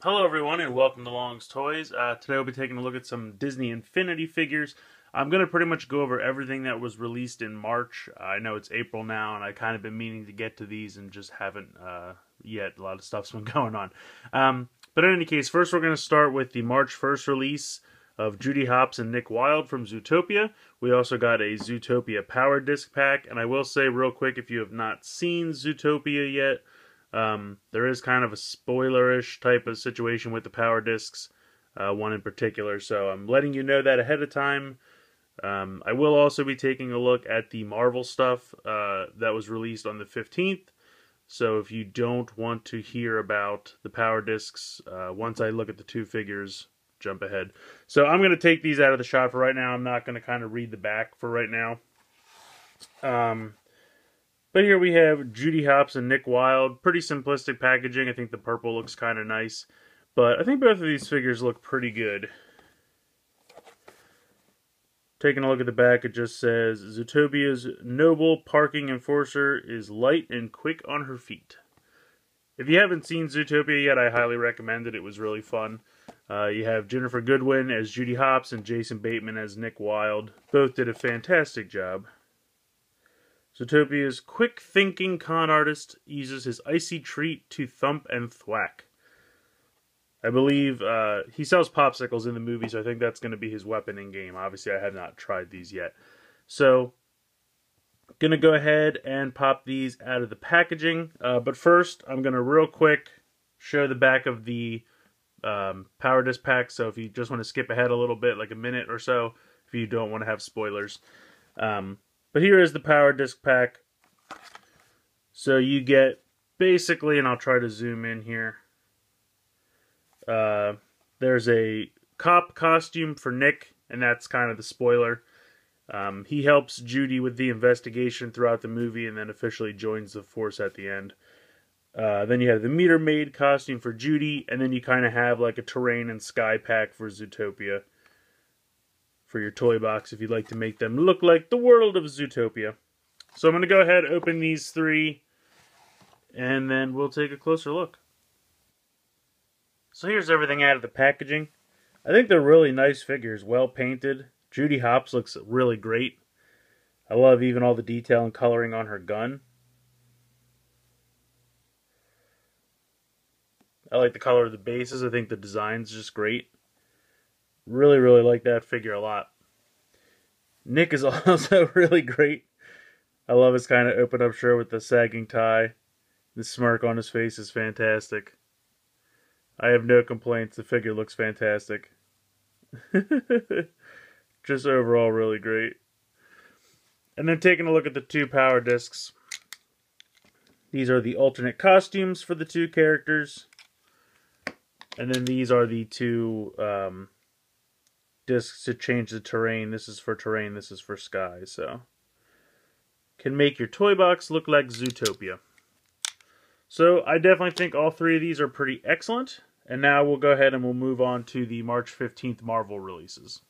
Hello everyone and welcome to Long's Toys. Today we'll be taking a look at some Disney Infinity figures. I'm going to pretty much go over everything that was released in March. I know it's April now and I kind of been meaning to get to these and just haven't yet. A lot of stuff's been going on. But in any case, first we're going to start with the March 1st release of Judy Hopps and Nick Wilde from Zootopia. We also got a Zootopia Power Disc Pack, and I will say real quick, if you have not seen Zootopia yet, there is kind of a spoilerish type of situation with the power discs, one in particular, so I'm letting you know that ahead of time. I will also be taking a look at the Marvel stuff that was released on the 15th, so if you don't want to hear about the power discs, once I look at the two figures, jump ahead. So I'm going to take these out of the shot for right now. I'm not going to kind of read the back for right now. But here we have Judy Hopps and Nick Wilde. Pretty simplistic packaging. I think the purple looks kind of nice. But I think both of these figures look pretty good. Taking a look at the back, it just says, Zootopia's noble parking enforcer is light and quick on her feet. If you haven't seen Zootopia yet, I highly recommend it. It was really fun. You have Jennifer Goodwin as Judy Hopps and Jason Bateman as Nick Wilde. Both did a fantastic job. Zootopia's quick-thinking con artist uses his icy treat to thump and thwack. I believe he sells popsicles in the movie, so I think that's going to be his weapon in-game. Obviously, I have not tried these yet. So, going to go ahead and pop these out of the packaging. But first, I'm going to real quick show the back of the Power Disc pack. So if you just want to skip ahead a little bit, like a minute or so, if you don't want to have spoilers. But here is the Power Disc pack. So you get basically, and I'll try to zoom in here. There's a cop costume for Nick, and that's kind of the spoiler. He helps Judy with the investigation throughout the movie and then officially joins the force at the end. Then you have the Meter Maid costume for Judy, and then you kind of have like a terrain and sky pack for Zootopia. For your toy box if you'd like to make them look like the world of Zootopia. So I'm going to go ahead and open these three and then we'll take a closer look. So here's everything out of the packaging. I think they're really nice figures, well painted. Judy Hopps looks really great. I love even all the detail and coloring on her gun. I like the color of the bases. I think the design's just great. Really like that figure a lot. Nick is also really great. I love his kind of open up shirt with the sagging tie. The smirk on his face is fantastic. I have no complaints. The figure looks fantastic. Just overall really great. And then taking a look at the two power discs. These are the alternate costumes for the two characters. And then these are the two discs to change the terrain. This is for terrain, this is for sky, so can make your toy box look like Zootopia. So I definitely think all three of these are pretty excellent, and now we'll go ahead and we'll move on to the March 15th Marvel releases.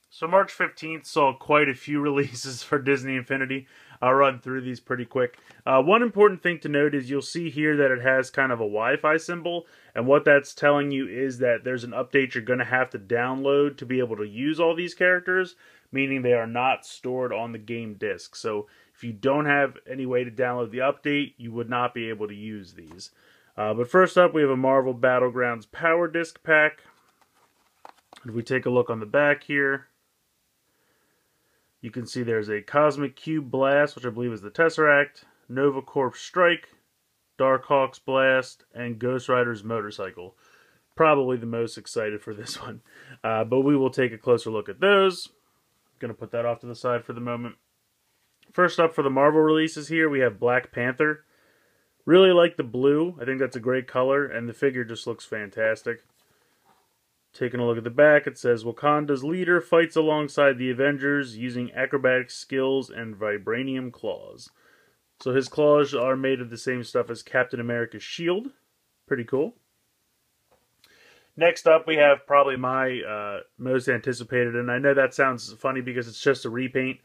So March 15th saw quite a few releases for Disney Infinity. I'll run through these pretty quick. One important thing to note is you'll see here that it has kind of a Wi-Fi symbol, and what that's telling you is that there's an update you're going to have to download to be able to use all these characters, meaning they are not stored on the game disc. So if you don't have any way to download the update, you would not be able to use these. But first up, we have a Marvel Battlegrounds Power Disc Pack. If we take a look on the back here, you can see there's a Cosmic Cube Blast, which I believe is the Tesseract, Nova Corps Strike, Darkhawk's Blast, and Ghost Rider's Motorcycle. Probably the most excited for this one. But we will take a closer look at those. I'm going to put that off to the side for the moment. First up for the Marvel releases here, we have Black Panther. Really like the blue. I think that's a great color, and the figure just looks fantastic. Taking a look at the back, it says, Wakanda's leader fights alongside the Avengers using acrobatic skills and vibranium claws. So his claws are made of the same stuff as Captain America's shield. Pretty cool. Next up, we have probably my most anticipated, and I know that sounds funny because it's just a repaint,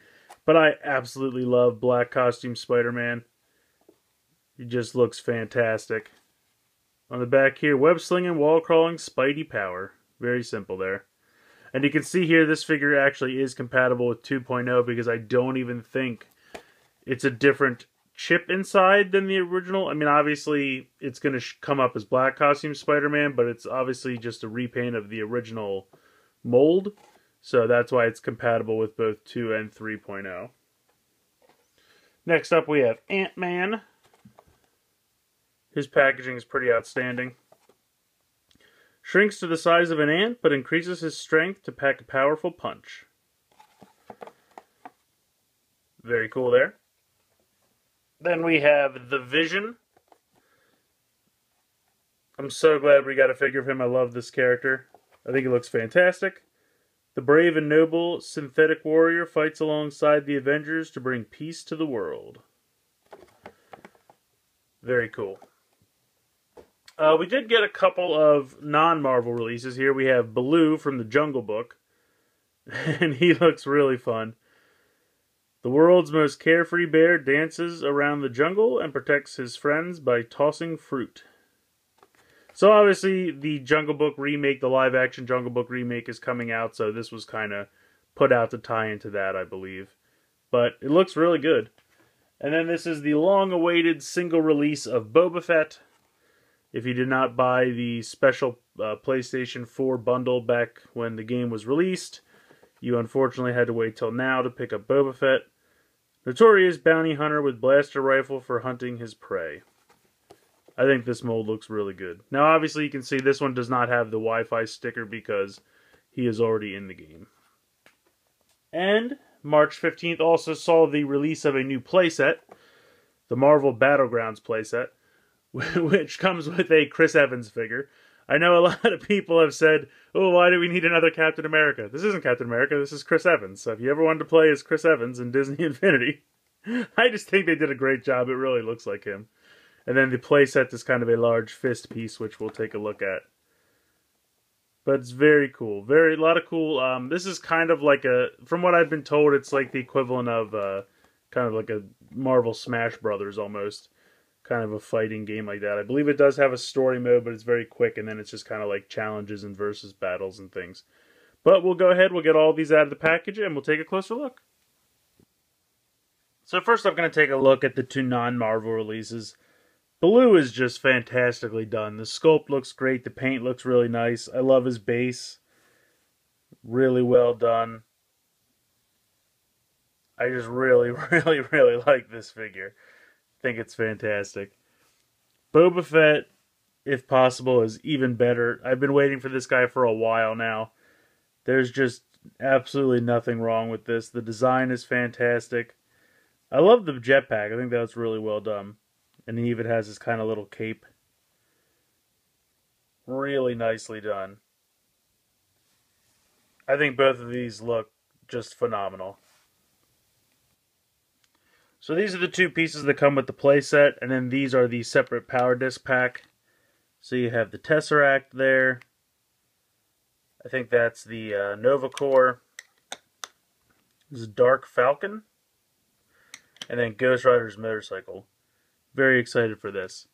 but I absolutely love Black Costume Spider-Man. He just looks fantastic. On the back here, web slinging, wall crawling, Spidey power. Very simple there. And you can see here this figure actually is compatible with 2.0 because I don't even think it's a different chip inside than the original. I mean, obviously it's going to come up as Black Costume Spider-Man, but it's obviously just a repaint of the original mold. So that's why it's compatible with both 2 and 3.0. Next up we have Ant-Man. His packaging is pretty outstanding. Shrinks to the size of an ant, but increases his strength to pack a powerful punch. Very cool there. Then we have the Vision. I'm so glad we got a figure of him. I love this character. I think he looks fantastic. The brave and noble synthetic warrior fights alongside the Avengers to bring peace to the world. Very cool. We did get a couple of non-Marvel releases here. We have Baloo from the Jungle Book, and he looks really fun. The world's most carefree bear dances around the jungle and protects his friends by tossing fruit. So obviously the Jungle Book remake, the live-action Jungle Book remake is coming out, so this was kind of put out to tie into that, I believe. But it looks really good. And then this is the long-awaited single release of Boba Fett. If you did not buy the special PlayStation 4 bundle back when the game was released, you unfortunately had to wait till now to pick up Boba Fett. Notorious bounty hunter with blaster rifle for hunting his prey. I think this mold looks really good. Now obviously you can see this one does not have the Wi-Fi sticker because he is already in the game. And March 15th also saw the release of a new playset, the Marvel Battlegrounds playset, which comes with a Chris Evans figure. I know a lot of people have said, oh, why do we need another Captain America? This isn't Captain America, this is Chris Evans. So if you ever wanted to play as Chris Evans in Disney Infinity, I just think they did a great job. It really looks like him. And then the playset is kind of a large fist piece, which we'll take a look at. But it's very cool. A lot of cool. This is kind of like from what I've been told, it's like the equivalent of kind of like a Marvel Smash Brothers almost. Kind of a fighting game like that. I believe it does have a story mode, but it's very quick, and then it's just kind of like challenges and versus battles and things. But we'll go ahead, we'll get all these out of the package, and we'll take a closer look. So first I'm going to take a look at the two non-Marvel releases. Baloo is just fantastically done. The sculpt looks great, the paint looks really nice. I love his base. Really well done. I just really like this figure. I think it's fantastic. Boba Fett, if possible, is even better. I've been waiting for this guy for a while now. There's just absolutely nothing wrong with this. The design is fantastic. I love the jetpack. I think that's really well done. And he even has this kind of little cape. Really nicely done. I think both of these look just phenomenal. So these are the two pieces that come with the playset, and then these are the separate power disc pack. So you have the Tesseract there. I think that's the Nova Core. This is Dark Falcon. And then Ghost Rider's motorcycle. Very excited for this.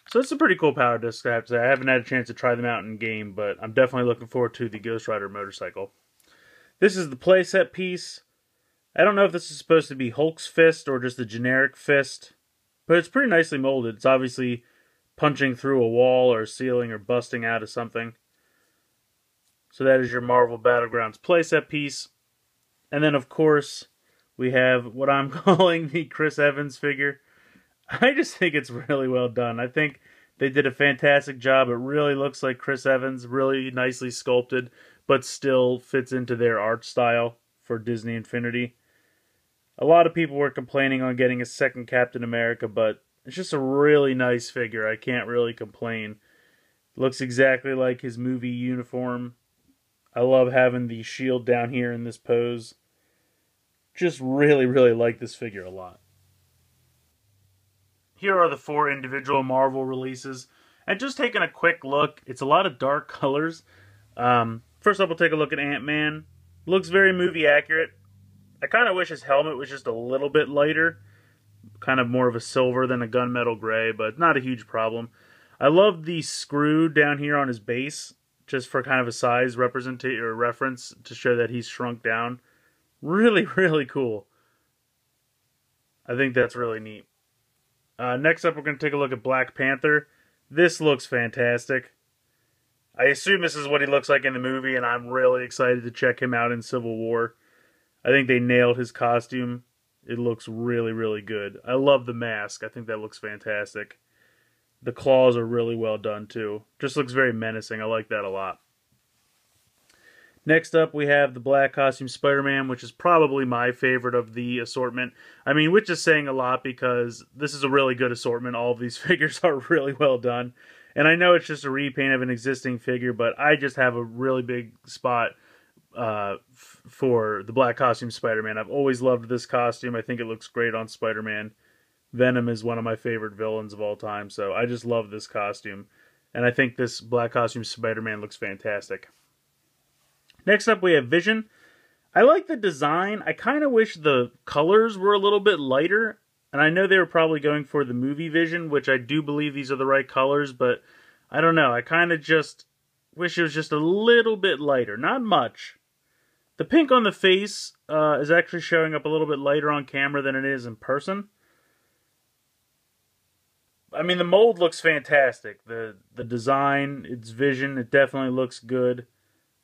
So it's a pretty cool power disc, I have to say. I haven't had a chance to try them out in game, but I'm definitely looking forward to the Ghost Rider motorcycle. This is the playset piece. I don't know if this is supposed to be Hulk's fist or just a generic fist, but it's pretty nicely molded. It's obviously punching through a wall or a ceiling or busting out of something. So that is your Marvel Battlegrounds playset piece. And then, of course, we have what I'm calling the Chris Evans figure. I just think it's really well done. I think they did a fantastic job. It really looks like Chris Evans, really nicely sculpted, but still fits into their art style for Disney Infinity. A lot of people were complaining on getting a second Captain America, but it's just a really nice figure. I can't really complain. Looks exactly like his movie uniform. I love having the shield down here in this pose. Just really like this figure a lot. Here are the 4 individual Marvel releases. And just taking a quick look, it's a lot of dark colors. First up, we'll take a look at Ant-Man. Looks very movie accurate. I kind of wish his helmet was just a little bit lighter. Kind of more of a silver than a gunmetal gray, but not a huge problem. I love the screw down here on his base, just for kind of a size representation or reference to show that he's shrunk down. Really, really cool. I think that's really neat. Next up, we're going to take a look at Black Panther. This looks fantastic. I assume this is what he looks like in the movie, and I'm really excited to check him out in Civil War. I think they nailed his costume. It looks really, really good. I love the mask. I think that looks fantastic. The claws are really well done, too. Just looks very menacing. I like that a lot. Next up, we have the black costume Spider-Man, which is probably my favorite of the assortment. I mean, which is saying a lot because this is a really good assortment. All of these figures are really well done. And I know it's just a repaint of an existing figure, but I just have a really big spot for the black costume Spider-Man. I've always loved this costume. I think it looks great on Spider-Man. Venom is one of my favorite villains of all time, so I just love this costume. And I think this black costume Spider-Man looks fantastic. Next up, we have Vision. I like the design. I kind of wish the colors were a little bit lighter. And I know they were probably going for the movie Vision, which I do believe these are the right colors, but I don't know. I kind of just wish it was just a little bit lighter. Not much. The pink on the face is actually showing up a little bit lighter on camera than it is in person. I mean, the mold looks fantastic. The design, its vision, it definitely looks good.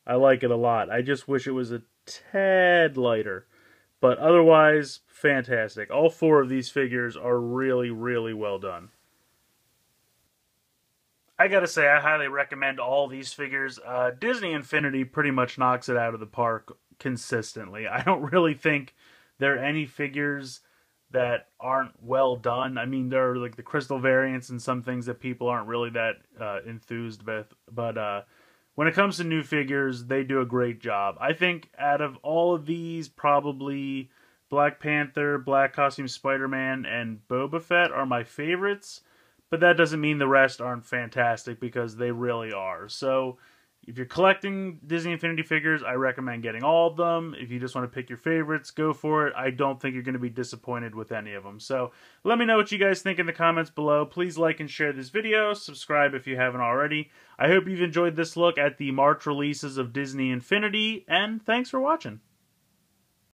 I like it a lot. I just wish it was a tad lighter. But otherwise, fantastic. All four of these figures are really, really well done. I gotta say, I highly recommend all these figures. Disney Infinity pretty much knocks it out of the park consistently. I don't really think there are any figures that aren't well done. I mean, there are like the crystal variants and some things that people aren't really that enthused with. But when it comes to new figures, they do a great job. I think out of all of these, probably Black Panther, Black Costume Spider-Man, and Boba Fett are my favorites. But that doesn't mean the rest aren't fantastic, because they really are. So if you're collecting Disney Infinity figures, I recommend getting all of them. If you just want to pick your favorites, go for it. I don't think you're going to be disappointed with any of them. So let me know what you guys think in the comments below. Please like and share this video. Subscribe if you haven't already. I hope you've enjoyed this look at the March releases of Disney Infinity, and thanks for watching.